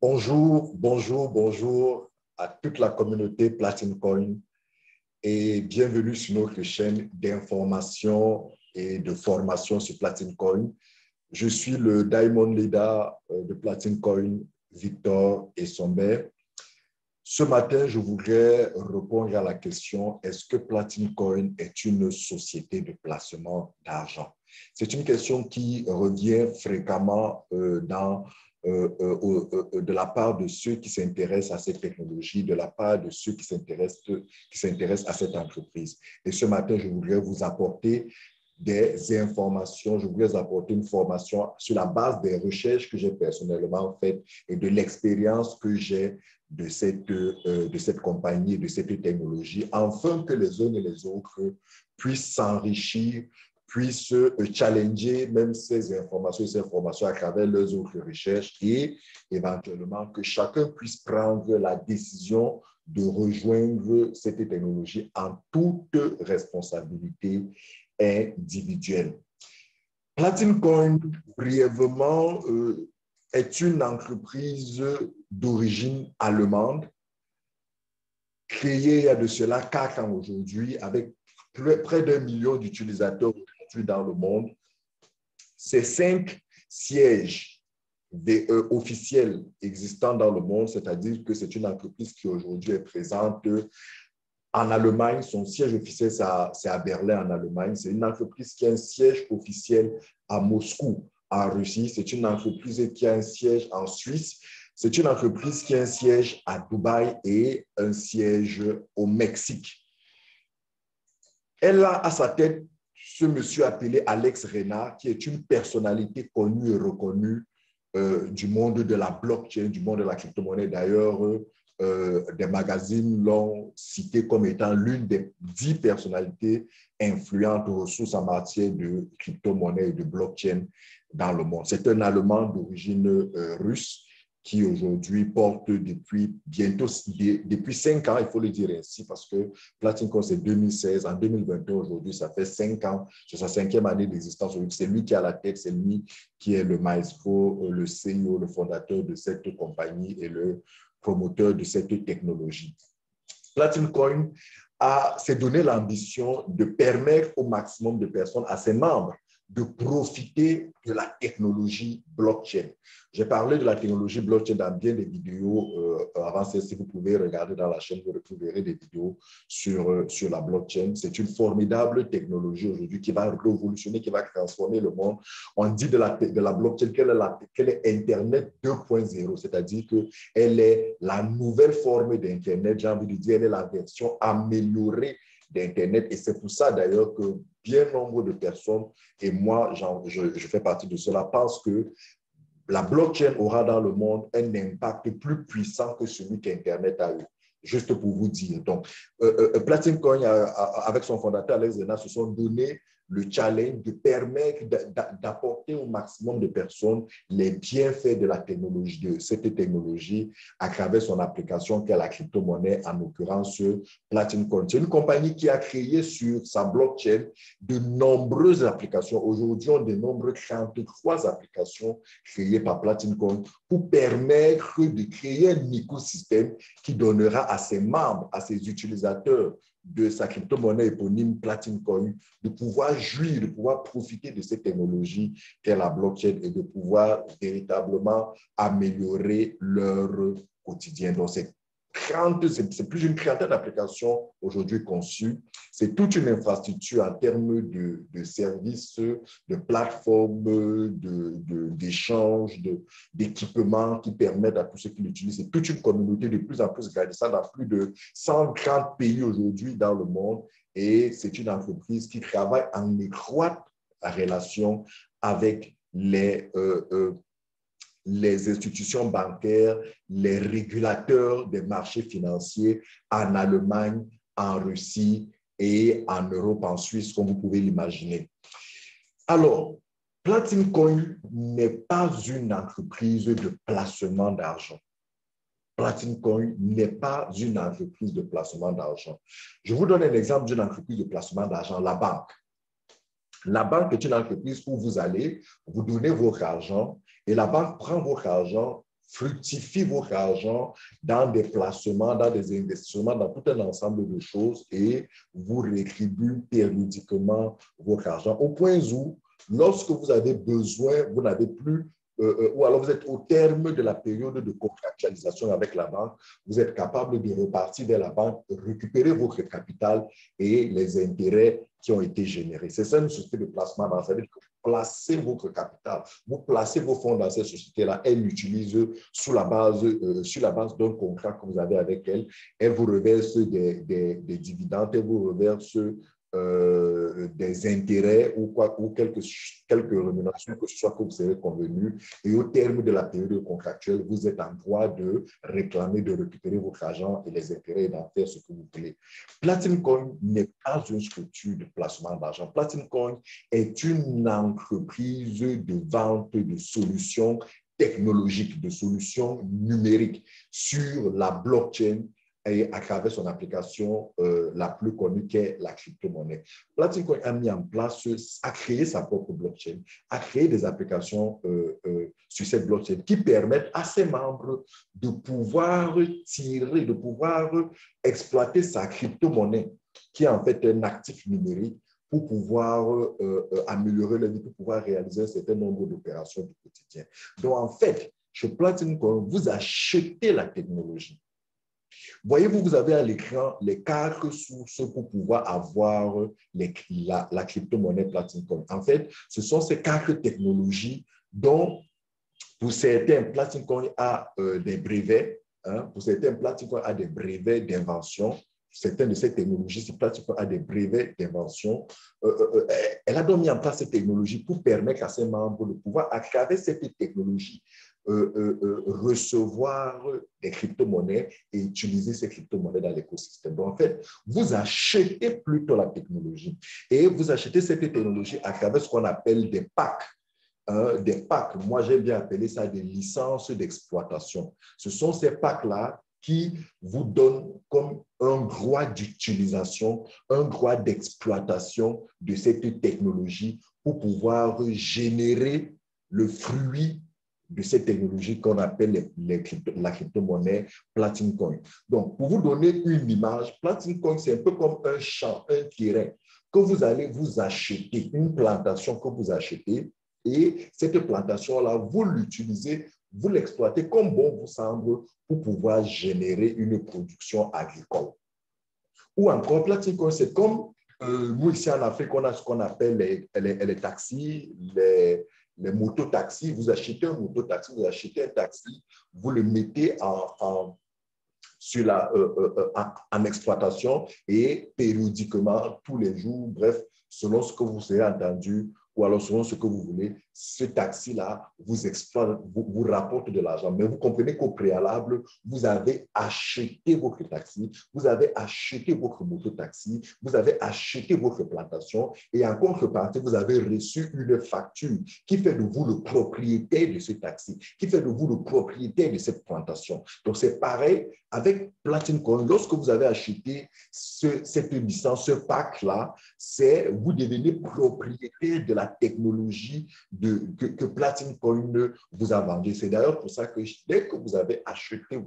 Bonjour à toute la communauté Platin Coin et bienvenue sur notre chaîne d'information et de formation sur Platin Coin. Je suis le Diamond Leader de Platin Coin, Victor Essomber. Ce matin, je voudrais répondre à la question: est-ce que Platin Coin est une société de placement d'argent? C'est une question qui revient fréquemment de la part de ceux qui s'intéressent à cette technologie, de la part de ceux qui s'intéressent à cette entreprise. Et ce matin, je voudrais vous apporter des informations, je voudrais apporter une formation sur la base des recherches que j'ai personnellement faites et de l'expérience que j'ai de cette compagnie, de cette technologie, afin que les uns et les autres puissent s'enrichir, puissent challenger même ces informations à travers leurs autres recherches et éventuellement que chacun puisse prendre la décision de rejoindre cette technologie en toute responsabilité individuelle. Platin Coin, brièvement, est une entreprise d'origine allemande, créée il y a de cela 4 ans aujourd'hui, avec près d'1 million d'utilisateurs aujourd'hui dans le monde. Ces 5 sièges officiels existants dans le monde, c'est-à-dire que c'est une entreprise qui aujourd'hui est présente en Allemagne. Son siège officiel, c'est à Berlin, en Allemagne. C'est une entreprise qui a un siège officiel à Moscou, en Russie. C'est une entreprise qui a un siège en Suisse. C'est une entreprise qui a un siège à Dubaï et un siège au Mexique. Elle a à sa tête ce monsieur appelé Alex Reynard, qui est une personnalité connue et reconnue du monde de la blockchain, du monde de la crypto-monnaie. D'ailleurs, des magazines l'ont cité comme étant l'une des 10 personnalités influentes ressources en matière de crypto-monnaie et de blockchain dans le monde. C'est un Allemand d'origine russe qui aujourd'hui porte depuis 5 ans, il faut le dire ainsi, parce que Platin Coin, c'est 2016. En 2021, aujourd'hui, ça fait 5 ans. C'est sa 5e année d'existence. C'est lui qui est à la tête, c'est lui qui est le maestro, le CEO, le fondateur de cette compagnie et le promoteur de cette technologie. Platin Coin s'est donné l'ambition de permettre au maximum de personnes, à ses membres, de profiter de la technologie blockchain. J'ai parlé de la technologie blockchain dans bien des vidéos. Avant celle-ci, vous pouvez regarder dans la chaîne, vous retrouverez des vidéos sur la blockchain. C'est une formidable technologie aujourd'hui qui va révolutionner, qui va transformer le monde. On dit de la blockchain qu'elle est Internet 2.0, c'est-à-dire qu'elle est la nouvelle forme d'Internet. J'ai envie de dire, elle est la version améliorée d'Internet. Et c'est pour ça d'ailleurs que bien nombre de personnes, et moi je fais partie de cela, pensent que la blockchain aura dans le monde un impact plus puissant que celui qu'Internet a eu. Juste pour vous dire. Donc, Platin Coin, avec son fondateur Alex Reynard, se sont donné le challenge de permettre d'apporter au maximum de personnes les bienfaits de la technologie, de cette technologie, à travers son application qui est la crypto-monnaie, en l'occurrence Platin Coin. C'est une compagnie qui a créé sur sa blockchain de nombreuses applications. Aujourd'hui, on dénombre 33 applications créées par Platin Coin pour permettre de créer un écosystème qui donnera à ses membres, à ses utilisateurs de sa crypto-monnaie éponyme Platin Coin, de pouvoir jouir, de pouvoir profiter de cette technologie qu'est la blockchain et de pouvoir véritablement améliorer leur quotidien. Donc, c'est plus d'une 30aine d'applications aujourd'hui conçues. C'est toute une infrastructure en termes de services, de plateformes, d'échanges, d'équipements qui permettent à tous ceux qui l'utilisent. C'est toute une communauté de plus en plus grandissante dans plus de 130 pays aujourd'hui dans le monde. Et c'est une entreprise qui travaille en étroite relation avec les institutions bancaires, les régulateurs des marchés financiers en Allemagne, en Russie et en Europe, en Suisse, comme vous pouvez l'imaginer. Alors, Platin Coin n'est pas une entreprise de placement d'argent. Platin Coin n'est pas une entreprise de placement d'argent. Je vous donne un exemple d'une entreprise de placement d'argent, la banque. La banque est une entreprise où vous allez, vous donnez votre argent et la banque prend votre argent, fructifie votre argent dans des placements, dans des investissements, dans tout un ensemble de choses et vous rétribue périodiquement votre argent au point où, lorsque vous avez besoin, vous n'avez plus ou alors vous êtes au terme de la période de contractualisation avec la banque, vous êtes capable de repartir vers la banque, récupérer votre capital et les intérêts qui ont été générés. C'est ça une société de placement d'argent. Ça veut dire que vous placez votre capital, vous placez vos fonds dans cette société-là, elle l'utilise sur la base d'un contrat que vous avez avec elle, elle vous reverse des dividendes, elle vous reverse des intérêts ou quelques rémunérations que ce soit que vous avez convenu. Et au terme de la période contractuelle, vous êtes en droit de réclamer, de récupérer votre argent et les intérêts et d'en faire ce que vous voulez. Platinum Coin n'est pas une structure de placement d'argent. Platinum Coin est une entreprise de vente de solutions technologiques, de solutions numériques sur la blockchain et à travers son application la plus connue qui est la crypto-monnaie. Platinum Coin a mis en place, a créé sa propre blockchain, a créé des applications sur cette blockchain qui permettent à ses membres de pouvoir tirer, de pouvoir exploiter sa crypto-monnaie, qui est en fait un actif numérique, pour pouvoir améliorer la vie, pour pouvoir réaliser un certain nombre d'opérations du quotidien. Donc, en fait, chez Platinum Coin, vous achetez la technologie. Voyez-vous, vous avez à l'écran les 4 sources pour pouvoir avoir la crypto-monnaie Platinum Coin. En fait, ce sont ces 4 technologies dont, pour certains, Platinum Coin a des brevets. Hein, pour certains, Platinum Coin a des brevets d'invention. Certaines de ces technologies, si Platinum Coin a des brevets d'invention, elle a donc mis en place cette technologie pour permettre à ses membres de pouvoir, à travers cette technologie, recevoir des crypto-monnaies et utiliser ces crypto-monnaies dans l'écosystème. Donc, en fait, vous achetez plutôt la technologie et vous achetez cette technologie à travers ce qu'on appelle des packs. Des packs, moi j'aime bien appeler ça des licences d'exploitation. Ce sont ces packs-là qui vous donnent comme un droit d'utilisation, un droit d'exploitation de cette technologie pour pouvoir générer le fruit de cette technologie qu'on appelle la crypto-monnaie Platinum Coin. Donc, pour vous donner une image, Platinum Coin, c'est un peu comme un champ, un terrain que vous allez vous acheter, une plantation que vous achetez, et cette plantation-là, vous l'utilisez, vous l'exploitez comme bon vous semble pour pouvoir générer une production agricole. Ou encore, Platinum Coin, c'est comme nous ici en Afrique, on a ce qu'on appelle les taxis, les mototaxis. Vous achetez un mototaxi, vous achetez un taxi, vous le mettez en exploitation et périodiquement, tous les jours, bref, selon ce que vous avez entendu ou alors selon ce que vous voulez, ce taxi-là vous exploite, vous rapporte de l'argent. Mais vous comprenez qu'au préalable, vous avez acheté votre taxi, vous avez acheté votre moto-taxi, vous avez acheté votre plantation et en contrepartie, vous avez reçu une facture qui fait de vous le propriétaire de ce taxi, qui fait de vous le propriétaire de cette plantation. Donc, c'est pareil avec Platinum Coin. Lorsque vous avez acheté cette licence, ce pack-là, vous devenez propriétaire de la technologie que Platinum Coin vous a vendu. C'est d'ailleurs pour ça que dès que vous avez acheté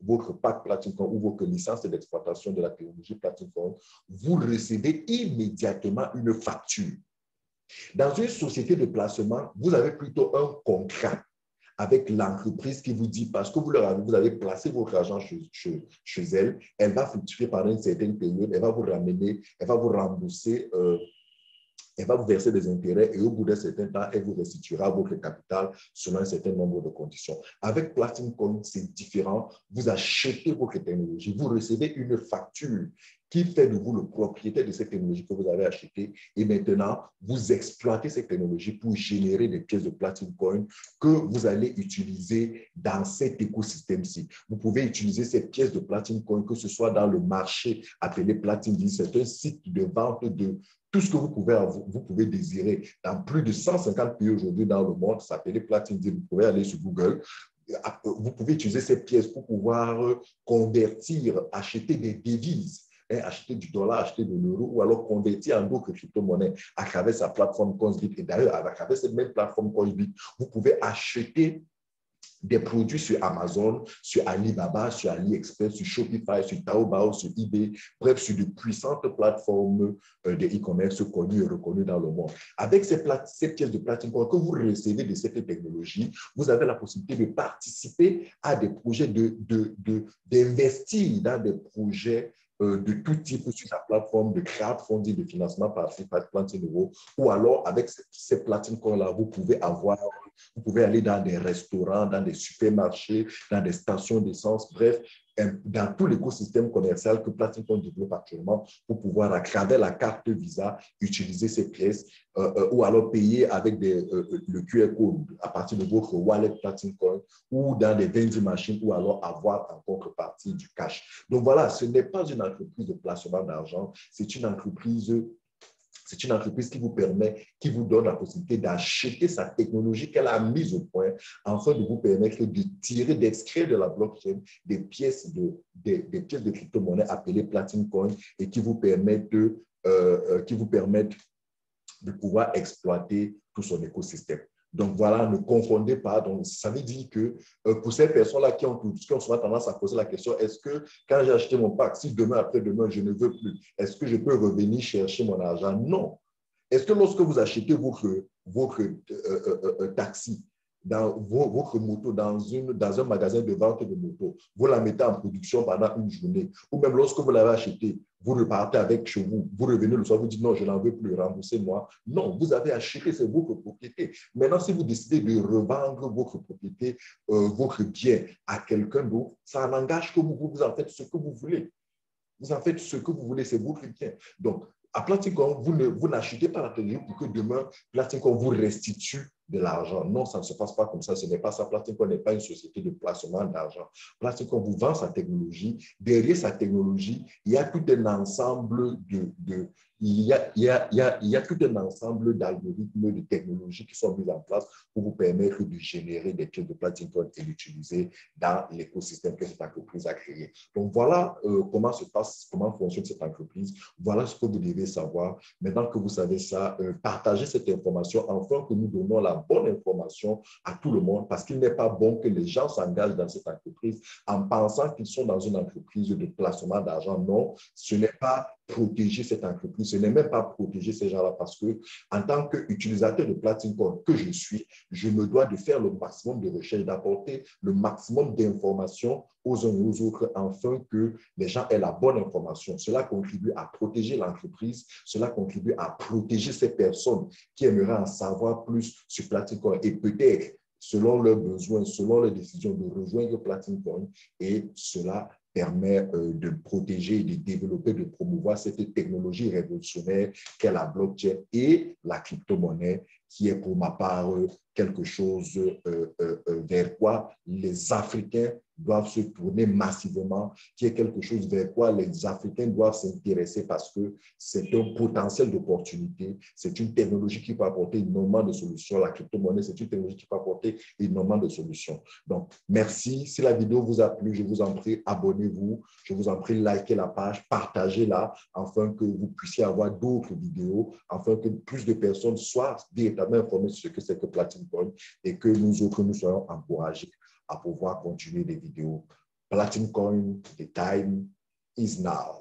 votre pack Platinum Coin ou votre licence d'exploitation de la technologie Platinum Coin, vous recevez immédiatement une facture. Dans une société de placement, vous avez plutôt un contrat avec l'entreprise qui vous dit, parce que vous avez placé votre argent chez elle, elle va fructifier pendant une certaine période, elle va vous ramener, elle va vous rembourser, elle va vous verser des intérêts et au bout d'un certain temps, elle vous restituera votre capital selon un certain nombre de conditions. Avec Platinum Coin, c'est différent. Vous achetez votre technologie, vous recevez une facture qui fait de vous le propriétaire de cette technologie que vous avez achetée. Et maintenant, vous exploitez cette technologie pour générer des pièces de Platinum Coin que vous allez utiliser dans cet écosystème-ci. Vous pouvez utiliser ces pièces de Platinum Coin, que ce soit dans le marché appelé Platinum. C'est un site de vente de tout ce que vous pouvez désirer. Dans plus de 150 pays aujourd'hui dans le monde, ça s'appelle Platinum. Vous pouvez aller sur Google. Vous pouvez utiliser ces pièces pour pouvoir convertir, acheter des devises, acheter du dollar, acheter de l'euro, ou alors convertir en d'autres crypto-monnaies à travers sa plateforme Coinbit. Et d'ailleurs, à travers cette même plateforme Coinbit, vous pouvez acheter des produits sur Amazon, sur Alibaba, sur AliExpress, sur Shopify, sur Taobao, sur eBay, bref, sur de puissantes plateformes de e-commerce connues et reconnues dans le monde. Avec ces pièces de platine que vous recevez de cette technologie, vous avez la possibilité de participer à des projets, d'investir dans des projets de tout type sur la plateforme de crowdfunding, de financement par Platine Euro, ou alors avec ces platines là, vous pouvez aller dans des restaurants, dans des supermarchés, dans des stations d'essence, bref, dans tout l'écosystème commercial que Platine développe actuellement pour pouvoir, à travers la carte Visa, utiliser ces pièces ou alors payer avec le QR code à partir de votre wallet Platine Coin ou dans des vending machines ou alors avoir en contrepartie du cash. Donc voilà, ce n'est pas une entreprise de placement d'argent, c'est une entreprise qui vous permet, qui vous donne la possibilité d'acheter sa technologie qu'elle a mise au point afin de vous permettre de tirer, d'extraire de la blockchain des pièces de crypto-monnaie appelées Platine Coin et qui vous permettent de pouvoir exploiter tout son écosystème. Donc voilà, ne confondez pas. Donc, ça veut dire que pour ces personnes-là qui ont souvent tendance à poser la question, est-ce que quand j'ai acheté mon pack, si demain, après-demain, je ne veux plus, est-ce que je peux revenir chercher mon argent? Non. Est-ce que lorsque vous achetez votre taxi, votre moto dans un magasin de vente de moto, vous la mettez en production pendant une journée, ou même lorsque vous l'avez acheté, vous repartez avec chez vous, vous revenez le soir, vous dites non, je n'en veux plus, remboursez-moi. Non, vous avez acheté, c'est votre propriété. Maintenant, si vous décidez de revendre votre propriété, votre bien à quelqu'un d'autre, ça n'engage que vous, vous en faites ce que vous voulez. Vous en faites ce que vous voulez, c'est votre bien. Donc, à Platicon, vous n'achetez pas la technologie pour que demain, Platicon vous restitue de l'argent. Non, ça ne se passe pas comme ça. Ce n'est pas ça. Platicon n'est pas une société de placement d'argent. Platicon vous vend sa technologie. Derrière sa technologie, il y a tout un ensemble il y a tout un ensemble d'algorithmes, de technologies qui sont mises en place pour vous permettre de générer des pièces de Platicon et d'utiliser dans l'écosystème que cette entreprise a créé. Donc, voilà comment se passe, comment fonctionne cette entreprise. Voilà ce que vous devez savoir. Maintenant que vous savez ça, partagez cette information afin que nous donnons la bonne information à tout le monde parce qu'il n'est pas bon que les gens s'engagent dans cette entreprise en pensant qu'ils sont dans une entreprise de placement d'argent. Non, ce n'est pas protéger cette entreprise, ce n'est même pas protéger ces gens-là parce que en tant qu'utilisateur de Platine Coin que je suis, je me dois de faire le maximum de recherche, d'apporter le maximum d'informations aux uns et aux autres afin que les gens aient la bonne information. Cela contribue à protéger l'entreprise, cela contribue à protéger ces personnes qui aimeraient en savoir plus sur Platine Coin et peut-être, selon leurs besoins, selon leurs décisions, de rejoindre Platine Coin et cela permet de protéger, de développer, de promouvoir cette technologie révolutionnaire qu'est la blockchain et la crypto-monnaie, qui est pour ma part quelque chose vers quoi les Africains doivent se tourner massivement, qui est quelque chose vers quoi les Africains doivent s'intéresser parce que c'est un potentiel d'opportunité, c'est une technologie qui peut apporter énormément de solutions. La crypto-monnaie, c'est une technologie qui peut apporter énormément de solutions. Donc, merci. Si la vidéo vous a plu, je vous en prie, abonnez-vous. Je vous en prie, likez la page, partagez-la afin que vous puissiez avoir d'autres vidéos, afin que plus de personnes soient véritablement informées sur ce que c'est que Platine Coin et que nous autres, nous soyons encouragés à pouvoir continuer des vidéos. Platine Coin, the time is now.